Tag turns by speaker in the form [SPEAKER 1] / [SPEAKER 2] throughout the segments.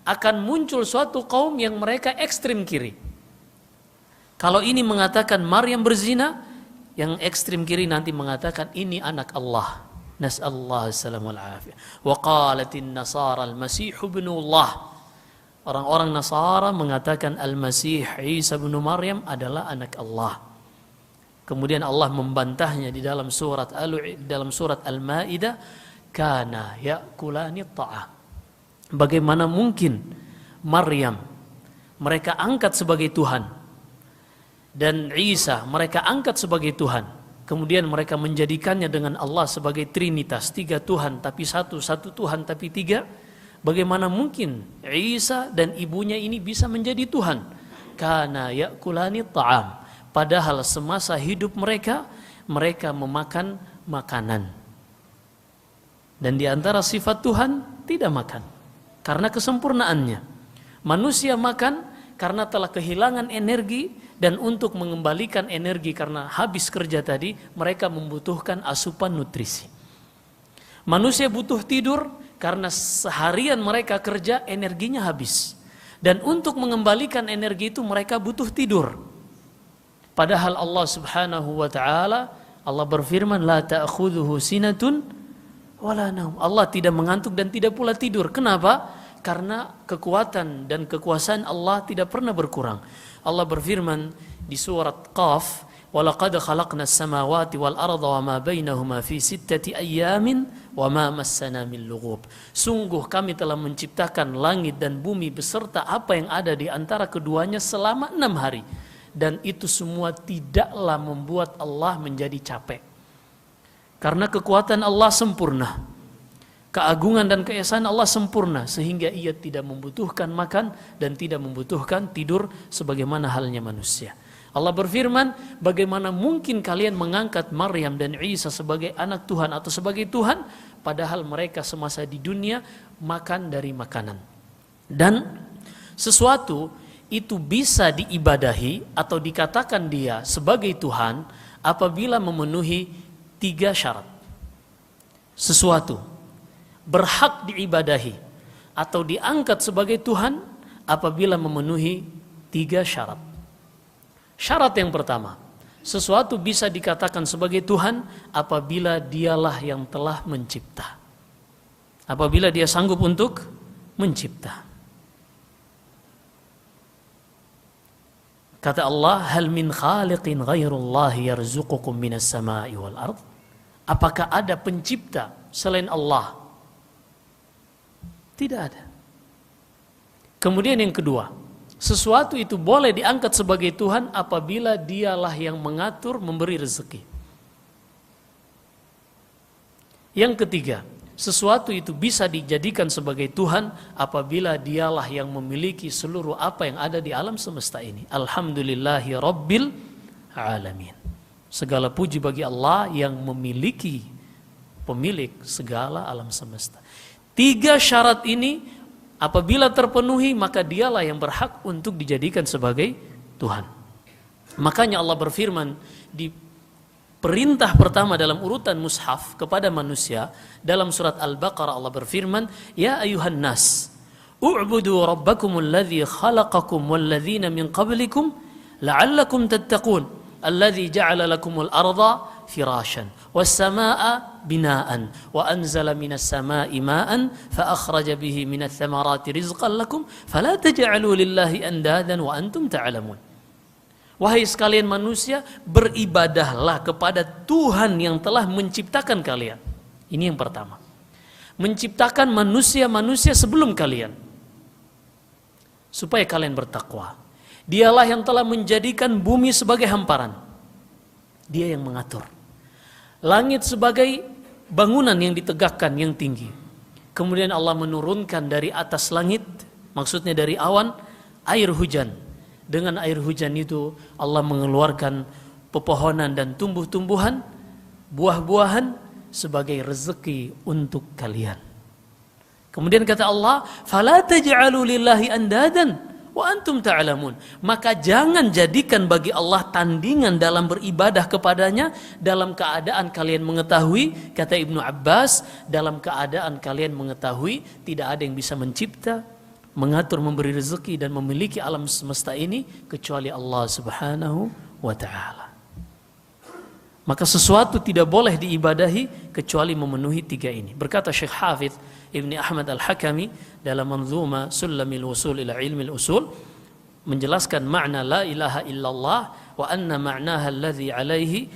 [SPEAKER 1] akan muncul suatu kaum yang mereka ekstrim kiri. Kalau ini mengatakan Maryam berzina, yang ekstrim kiri nanti mengatakan ini anak Allah. Nas'allahu alaihi wasallam. Wa qalatin nasara al-masih ibnullah. Orang-orang Nasara mengatakan Al-Masih Isa bin Maryam adalah anak Allah. Kemudian Allah membantahnya di dalam surat Al-Maidah, kana ya'kulani ta'am. Bagaimana mungkin Maryam mereka angkat sebagai Tuhan dan Isa mereka angkat sebagai Tuhan, kemudian mereka menjadikannya dengan Allah sebagai Trinitas, 3 Tuhan tapi satu Tuhan tapi 3. Bagaimana mungkin Isa dan ibunya ini bisa menjadi Tuhan? Kana ya'kulani ta'am. Padahal semasa hidup mereka memakan makanan. Dan di antara sifat Tuhan tidak makan karena kesempurnaannya. Manusia makan karena telah kehilangan energi, dan untuk mengembalikan energi karena habis kerja tadi, mereka membutuhkan asupan nutrisi. Manusia butuh tidur karena seharian mereka kerja, energinya habis. Dan untuk mengembalikan energi itu mereka butuh tidur. Padahal Allah subhanahu wa ta'ala, Allah berfirman, la ta'khudhuhu sinatun wala naum. Allah tidak mengantuk dan tidak pula tidur. Kenapa? Karena kekuatan dan kekuasaan Allah tidak pernah berkurang. Allah berfirman di surat Qaf, وَلَقَدْ خَلَقْنَا السَّمَاوَاتِ وَالْأَرْضَ وَمَا بَيْنَهُمَا فِي 6 أَيَّامٍ وَمَا مَسَّنَا مِنْ لُغُوبٍ. Sungguh kami telah menciptakan langit dan bumi beserta apa yang ada di antara keduanya selama 6 hari. Dan itu semua tidaklah membuat Allah menjadi capek. Karena kekuatan Allah sempurna. Keagungan dan keesaan Allah sempurna, sehingga ia tidak membutuhkan makan dan tidak membutuhkan tidur sebagaimana halnya manusia. Allah berfirman, bagaimana mungkin kalian mengangkat Maryam dan Isa sebagai anak Tuhan atau sebagai Tuhan, padahal mereka semasa di dunia makan dari makanan. Dan sesuatu itu bisa diibadahi atau dikatakan dia sebagai Tuhan apabila memenuhi 3 syarat. Sesuatu berhak diibadahi atau diangkat sebagai Tuhan apabila memenuhi 3 syarat. Syarat yang pertama, sesuatu bisa dikatakan sebagai Tuhan apabila dialah yang telah mencipta. Apabila dia sanggup untuk mencipta. Kata Allah, hal min khaliqin ghairullahi yarzuqukum minas sama'i wal ard. Apakah ada pencipta selain Allah? Tidak ada. Kemudian yang kedua, sesuatu itu boleh diangkat sebagai Tuhan apabila dialah yang mengatur, memberi rezeki. Yang ketiga, sesuatu itu bisa dijadikan sebagai Tuhan apabila dialah yang memiliki seluruh apa yang ada di alam semesta ini. Alhamdulillahi Rabbil Alamin. Segala puji bagi Allah yang memiliki, pemilik segala alam semesta. 3 syarat ini apabila terpenuhi, maka dialah yang berhak untuk dijadikan sebagai Tuhan. Makanya Allah berfirman di perintah pertama dalam urutan mushaf kepada manusia, dalam surat Al-Baqarah Allah berfirman, ya ayuhan nas, u'budu rabbakumul ladzi khalaqakum wal ladzina min qablikum la'allakum tattaqun, alladzi ja'ala lakumul arda firashan was samaa'a binaan wa anzala minas samaa'i ma'an fa akhraja bihi minats thamarati rizqan lakum fala taj'alu lillahi andadan wa antum ta'lamun. Wahai sekalian manusia, beribadahlah kepada Tuhan yang telah menciptakan kalian. Ini yang pertama. Menciptakan manusia-manusia sebelum kalian, supaya kalian bertakwa. Dialah yang telah menjadikan bumi sebagai hamparan. Dia yang mengatur. Langit sebagai bangunan yang ditegakkan, yang tinggi. Kemudian Allah menurunkan dari atas langit, maksudnya dari awan, air hujan. Dengan air hujan itu Allah mengeluarkan pepohonan dan tumbuh-tumbuhan, buah-buahan sebagai rezeki untuk kalian. Kemudian kata Allah, "Fala taj'alu lillahi andadan wa antum ta'lamun." Maka jangan jadikan bagi Allah tandingan dalam beribadah kepadanya dalam keadaan kalian mengetahui, kata Ibnu Abbas, dalam keadaan kalian mengetahui tidak ada yang bisa mencipta, mengatur, memberi rezeki dan memiliki alam semesta ini kecuali Allah Subhanahu wa ta'ala. Maka sesuatu tidak boleh diibadahi kecuali memenuhi 3 ini. Berkata Syekh Hafidz Ibni Ahmad Al-Hakami dalam manzuma Sulamil Usul ila Ilmil Usul menjelaskan makna la ilaha illallah wa anna ma'naha alladhi alaihi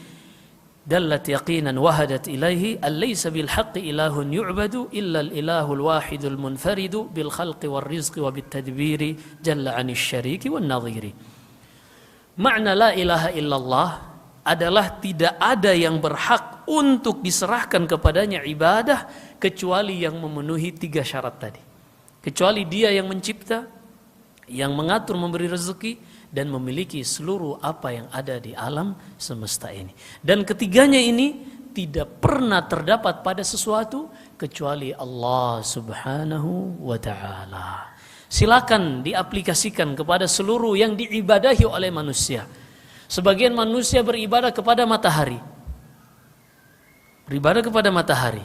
[SPEAKER 1] dallat yaqinan wahadat ilaihi allaysa bil haqqi ilahun yu'badu illa al ilahul wahidul munfaridu bil khalqi war rizqi wa bit tadbiri jalla 'anil syariki wan nadhiri. Makna la ilaha illallah adalah tidak ada yang berhak untuk diserahkan kepadanya ibadah kecuali yang memenuhi 3 syarat tadi. Kecuali dia yang mencipta, yang mengatur, memberi rezeki, dan memiliki seluruh apa yang ada di alam semesta ini. Dan ketiganya ini tidak pernah terdapat pada sesuatu kecuali Allah Subhanahu wa ta'ala. Silakan diaplikasikan kepada seluruh yang diibadahi oleh manusia. Sebagian manusia beribadah kepada matahari. Beribadah kepada matahari.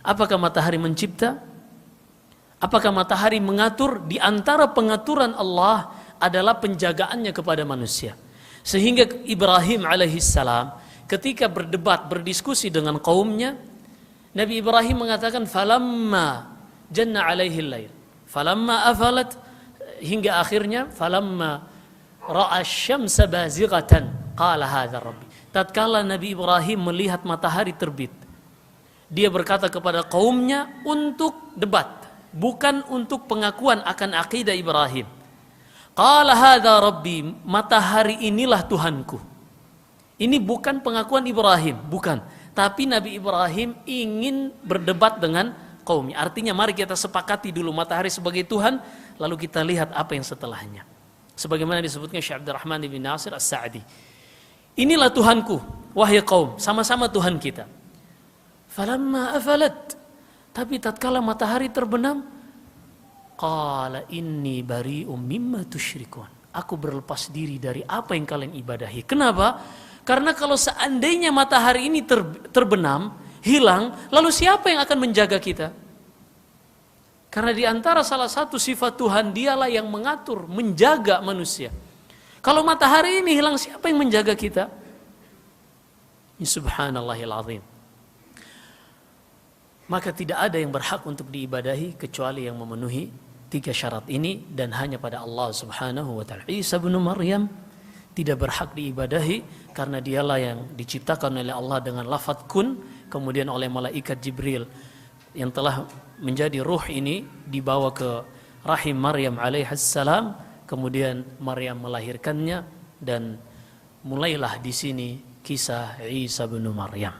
[SPEAKER 1] Apakah matahari mencipta? Apakah matahari mengatur? Di antara pengaturan Allah adalah penjagaannya kepada manusia. Sehingga Ibrahim alaihissalam ketika berdebat, berdiskusi dengan kaumnya, Nabi Ibrahim mengatakan falamma janna alaihi lail, falamma afalat, hingga akhirnya falamma ra'a syamsa bazighatan qala hadza rabbi. Tatkala Nabi Ibrahim melihat matahari terbit, dia berkata kepada kaumnya untuk debat, bukan untuk pengakuan akan akidah Ibrahim. Qala hadza rabbi, matahari inilah Tuhanku. Ini bukan pengakuan Ibrahim, bukan. Tapi Nabi Ibrahim ingin berdebat dengan kaumnya. Artinya mari kita sepakati dulu matahari sebagai Tuhan, lalu kita lihat apa yang setelahnya. Sebagaimana disebutkan Syekh Abdurrahman bin Nasir As-Sa'di. Inilah Tuhanku, wahai kaum, sama-sama Tuhan kita. Falamma afalat, tapi tatkala matahari terbenam, qala inni bari'um mimma tusyrikun. Aku berlepas diri dari apa yang kalian ibadahi. Kenapa? Karena kalau seandainya matahari ini terbenam, hilang, lalu siapa yang akan menjaga kita? Karena di antara salah satu sifat Tuhan, dialah yang mengatur, menjaga manusia. Kalau matahari ini hilang, siapa yang menjaga kita? Subhanallahil azim. Maka tidak ada yang berhak untuk diibadahi kecuali yang memenuhi 3 syarat ini, dan hanya pada Allah Subhanahu wa ta'ala. Isa bin Maryam tidak berhak diibadahi karena dialah yang diciptakan oleh Allah dengan lafaz kun, kemudian oleh malaikat Jibril yang telah menjadi ruh ini dibawa ke rahim Maryam alaihissalam, kemudian Maryam melahirkannya, dan mulailah di sini kisah Isa bin Maryam.